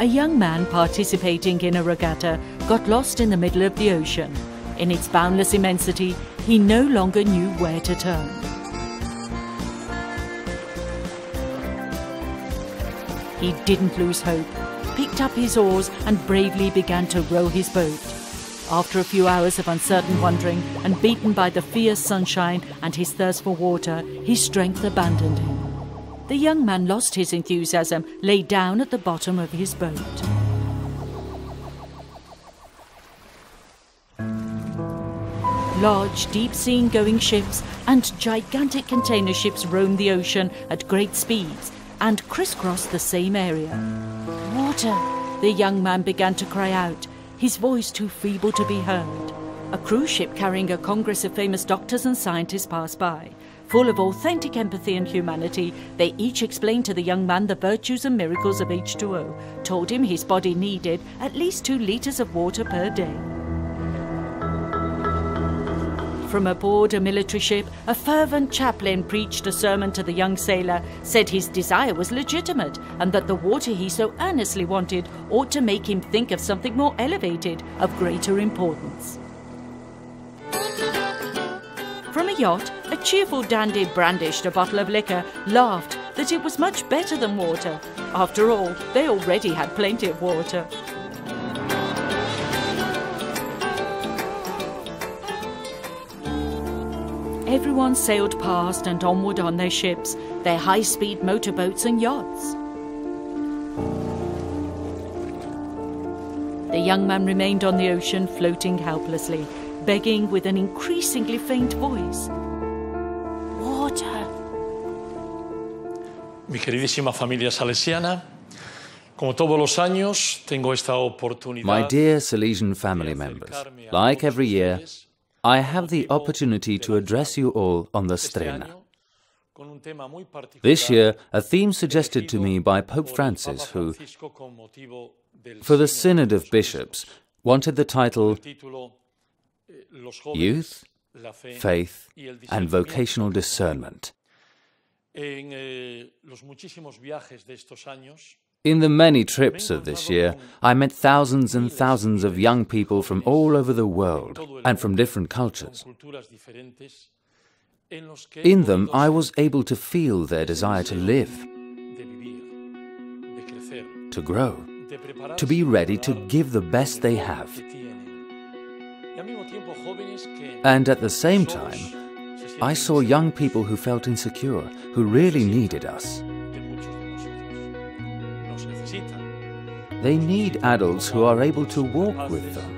A young man participating in a regatta got lost in the middle of the ocean. In its boundless immensity, he no longer knew where to turn. He didn't lose hope, picked up his oars and bravely began to row his boat. After a few hours of uncertain wandering and beaten by the fierce sunshine and his thirst for water, his strength abandoned him. The young man lost his enthusiasm, lay down at the bottom of his boat. Large, deep-sea-going ships and gigantic container ships roam the ocean at great speeds and crisscross the same area. Water! The young man began to cry out, his voice too feeble to be heard. A cruise ship carrying a congress of famous doctors and scientists passed by. Full of authentic empathy and humanity, they each explained to the young man the virtues and miracles of H2O, told him his body needed at least 2 liters of water per day. From aboard a military ship, a fervent chaplain preached a sermon to the young sailor, said his desire was legitimate and that the water he so earnestly wanted ought to make him think of something more elevated, of greater importance. From a yacht, a cheerful dandy brandished a bottle of liquor, laughed that it was much better than water. After all, they already had plenty of water. Everyone sailed past and onward on their ships, their high-speed motorboats and yachts. The young man remained on the ocean, floating helplessly, begging with an increasingly faint voice. Water. Mi queridísima familia salesiana, como todos los años, tengo esta oportunidad. My dear Salesian family members, like every year, I have the opportunity to address you all on the Strenna. This year, a theme suggested to me by Pope Francis, who, for the Synod of Bishops, wanted the title Youth, Faith and Vocational Discernment. In the many trips of this year, I met thousands and thousands of young people from all over the world and from different cultures. In them, I was able to feel their desire to live, to grow, to be ready to give the best they have. And at the same time, I saw young people who felt insecure, who really needed us. They need adults who are able to walk with them.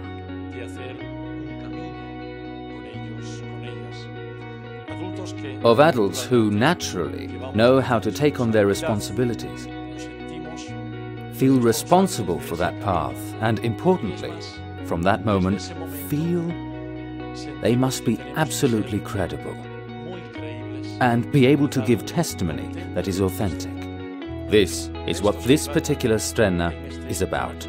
Of adults who naturally know how to take on their responsibilities, feel responsible for that path, and importantly, from that moment, feel they must be absolutely credible and be able to give testimony that is authentic. This is what this particular Strenna is about.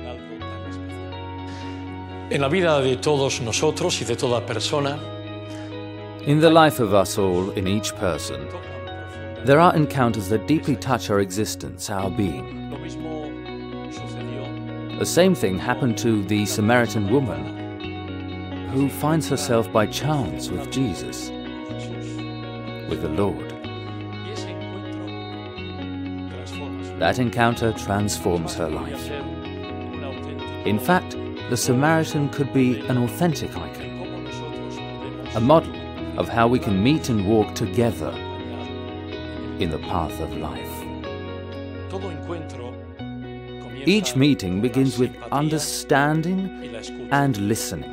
En la vida de todos nosotros y de toda persona, in the life of us all, in each person, there are encounters that deeply touch our existence, our being. The same thing happened to the Samaritan woman, who finds herself by chance with Jesus, with the Lord. That encounter transforms her life. In fact, the Samaritan could be an authentic icon, a model of how we can meet and walk together in the path of life. Each meeting begins with understanding and listening.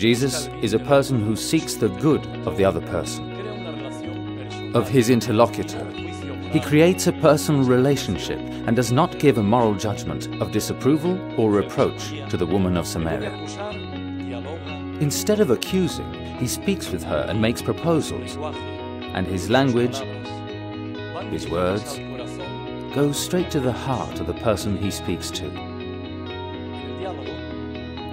Jesus is a person who seeks the good of the other person, of his interlocutor. He creates a personal relationship and does not give a moral judgment of disapproval or reproach to the woman of Samaria. Instead of accusing, he speaks with her and makes proposals, and his language, his words, go straight to the heart of the person he speaks to.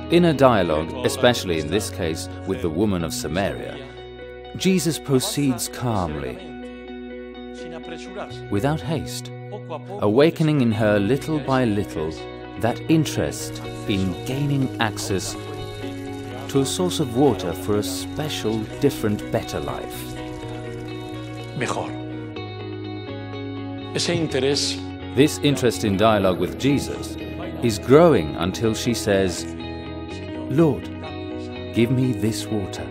In a dialogue, especially in this case with the woman of Samaria, Jesus proceeds calmly, without haste, awakening in her little by little that interest in gaining access to a source of water for a special, different, better life. Mejor. Ese interés. This interest in dialogue with Jesus is growing until she says, "Lord, give me this water."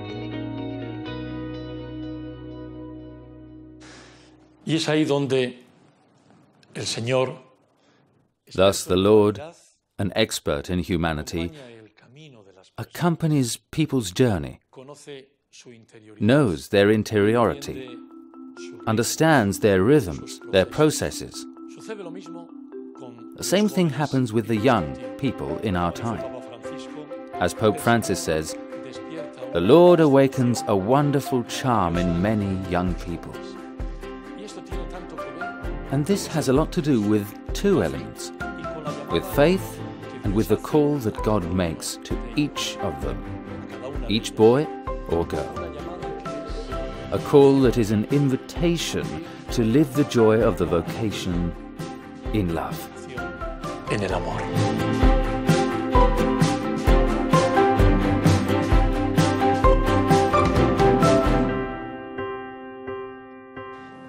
Y es ahí donde el Señor, Thus the Lord, an expert in humanity, accompanies people's journey, knows their interiority, understands their rhythms, their processes. The same thing happens with the young people in our time. As Pope Francis says, the Lord awakens a wonderful charm in many young people. And this has a lot to do with two elements, with faith and with the call that God makes to each of them, each boy or girl. A call that is an invitation to live the joy of the vocation in love. en el amor.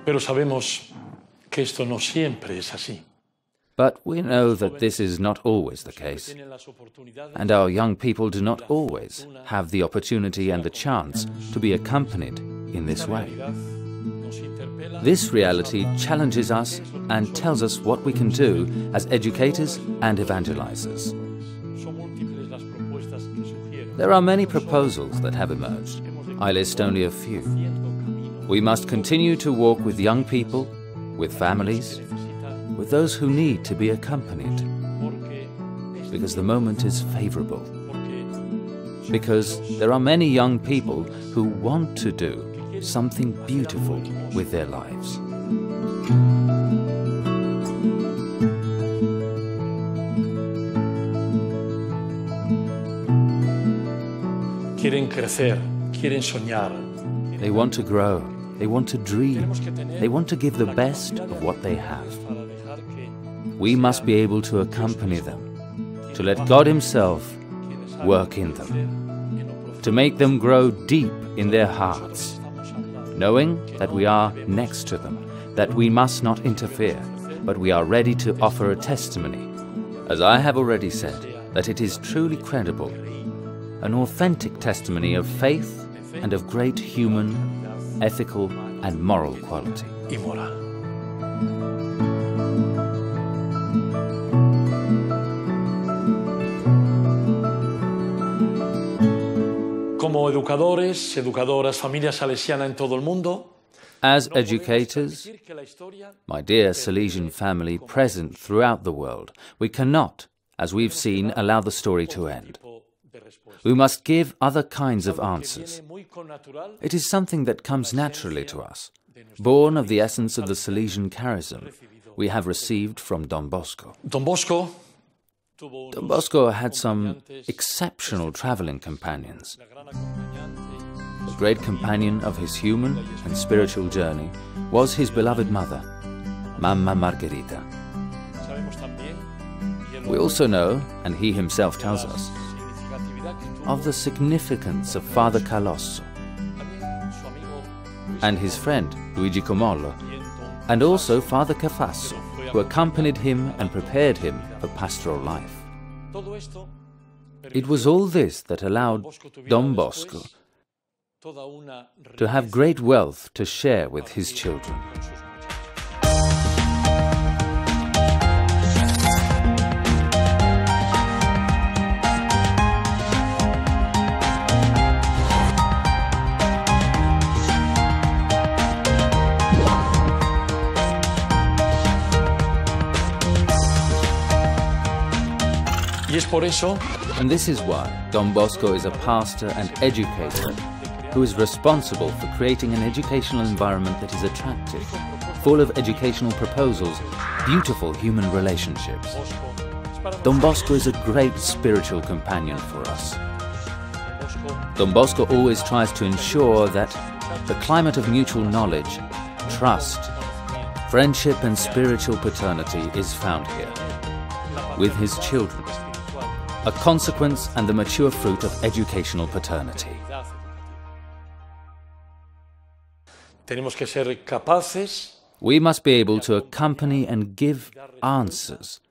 Pero sabemos que esto no siempre es así. But we know that this is not always the case, and our young people do not always have the opportunity and the chance to be accompanied in this way. This reality challenges us and tells us what we can do as educators and evangelizers. There are many proposals that have emerged. I list only a few. We must continue to walk with young people, with families, with those who need to be accompanied, because the moment is favorable, because there are many young people who want to do something beautiful with their lives. Quieren crecer, quieren soñar. They want to grow, they want to dream, they want to give the best of what they have. We must be able to accompany them, to let God Himself work in them, to make them grow deep in their hearts, knowing that we are next to them, that we must not interfere, but we are ready to offer a testimony, as I have already said, that it is truly credible, an authentic testimony of faith and of great human, ethical and moral quality. Y moral. Como educadores, educadoras, familia salesiana en todo el mundo, as educators, my dear Salesian family present throughout the world, we cannot, as we've seen, allow the story to end. We must give other kinds of answers. It is something that comes naturally to us, born of the essence of the Salesian charism we have received from Don Bosco. Don Bosco had some exceptional traveling companions. The great companion of his human and spiritual journey was his beloved mother, Mamma Margherita. We also know, and he himself tells us, of the significance of Father Calosso and his friend Luigi Comollo, and also Father Cafasso, who accompanied him and prepared him for pastoral life. It was all this that allowed Don Bosco to have great wealth to share with his children. Y es por eso And this is why Don Bosco is a pastor and educator who is responsible for creating an educational environment that is attractive, full of educational proposals, beautiful human relationships. Don Bosco is a great spiritual companion for us. Don Bosco always tries to ensure that the climate of mutual knowledge, trust, friendship and spiritual paternity is found here, with his children, a consequence and the mature fruit of educational paternity. tenemos que ser capaces We must be able to accompany and give answers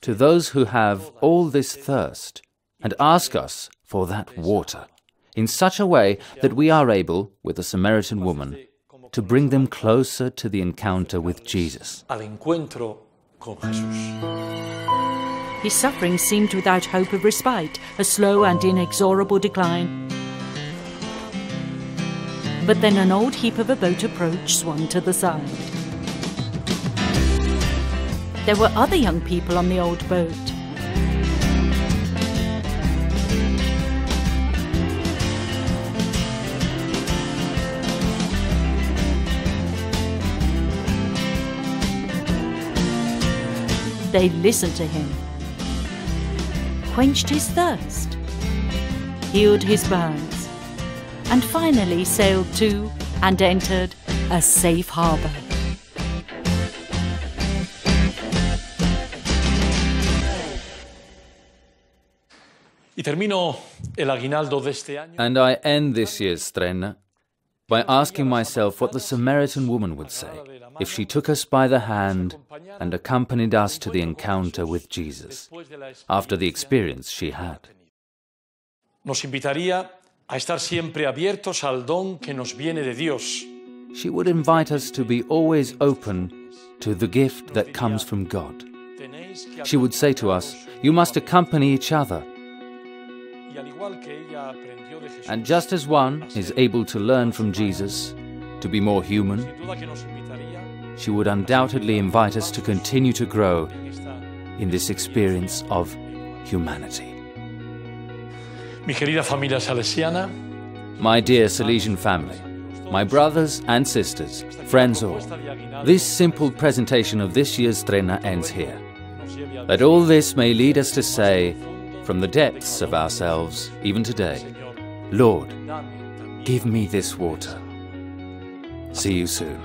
to those who have all this thirst and ask us for that water in such a way that we are able, with the Samaritan woman, to bring them closer to the encounter with Jesus. al encuentro con Jesús. His suffering seemed without hope of respite, a slow and inexorable decline. But then an old heap of a boat approach swung to the side. There were other young people on the old boat. They listened to him, quenched his thirst, healed his burns, and finally sailed to and entered a safe harbour. Y termino el aguinaldo de este año And I end this year's Strenna by asking myself what the Samaritan woman would say if she took us by the hand and accompanied us to the encounter with Jesus after the experience she had. nos invitaría a estar siempre abiertos al don que nos viene de Dios. She would invite us to be always open to the gift that comes from God. She would say to us, "You must accompany each other." Y al igual que ella aprendió de Jesús, And just as one is able to learn from Jesus to be more human, sin duda que nos invitaría she would undoubtedly invite us to continue to grow en esta. in this experience of humanity. Mi querida familia salesiana, My dear Salesian family, my brothers and sisters, friends all, this simple presentation of this year's Strenna ends here. But all this may lead us to say, from the depths of ourselves, even today, Lord, give me this water. See you soon.